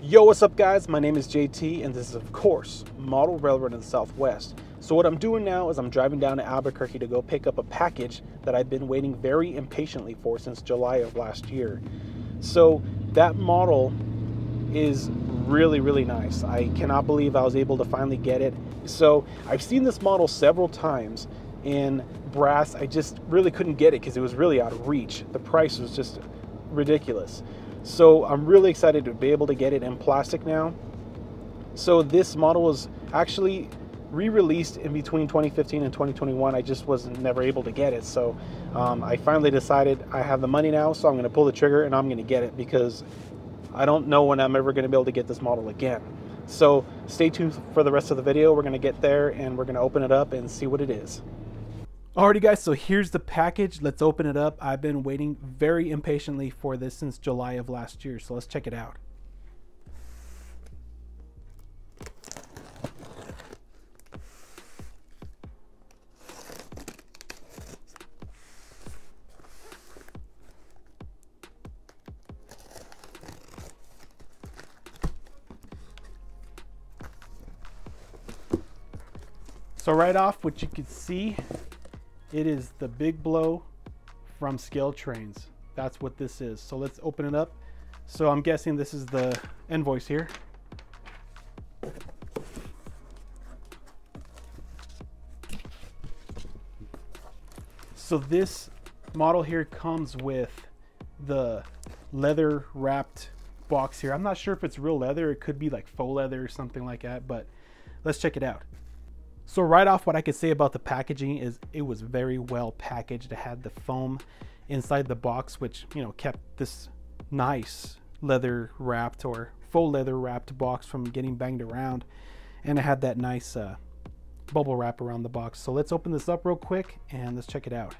Yo, what's up guys? My name is JT and this is of course Model Railroad in the Southwest. So what I'm doing now is I'm driving down to Albuquerque to go pick up a package that I've been waiting very impatiently for since July of last year. So that model is really nice. I cannot believe I was able to finally get it. So I've seen this model several times in brass. I just really couldn't get it because it was really out of reach. The price was just ridiculous. So I'm really excited to be able to get it in plastic now. So this model was actually re-released in between 2015 and 2021. I just was never able to get it. So I finally decided I have the money now, so I'm going to pull the trigger and I'm going to get it because I don't know when I'm ever going to be able to get this model again. So stay tuned for the rest of the video. We're going to get there and we're going to open it up and see what it is. Alrighty guys, so here's the package. Let's open it up. I've been waiting very impatiently for this since July of last year, so let's check it out. So right off, what you can see, it is the Big Blow from Scale Trains. That's what this is. So let's open it up. So I'm guessing this is the invoice here. So this model here comes with the leather wrapped box here. I'm not sure if it's real leather. It could be like faux leather or something like that, but let's check it out. So right off, what I could say about the packaging is it was very well packaged. It had the foam inside the box, which, you know, kept this nice leather wrapped or faux leather wrapped box from getting banged around. And it had that nice bubble wrap around the box. So let's open this up real quick and let's check it out.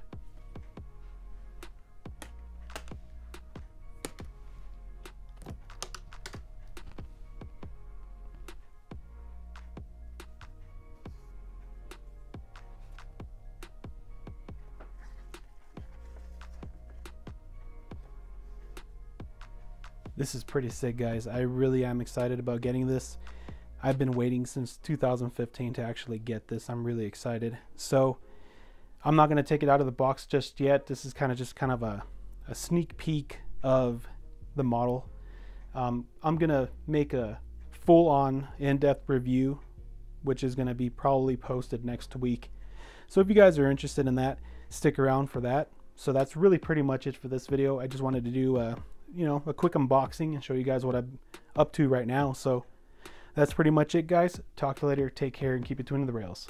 This is pretty sick, guys. I really am excited about getting this. I've been waiting since 2015 to actually get this. I'm really excited. So I'm not going to take it out of the box just yet. This is kind of a sneak peek of the model. I'm going to make a full-on in-depth review, which is going to be probably posted next week. So if you guys are interested in that, stick around for that. So that's really pretty much it for this video. I just wanted to do a quick unboxing and show you guys what I'm up to right now. So that's pretty much it, guys. Talk to you later. Take care and keep it tuned to the rails.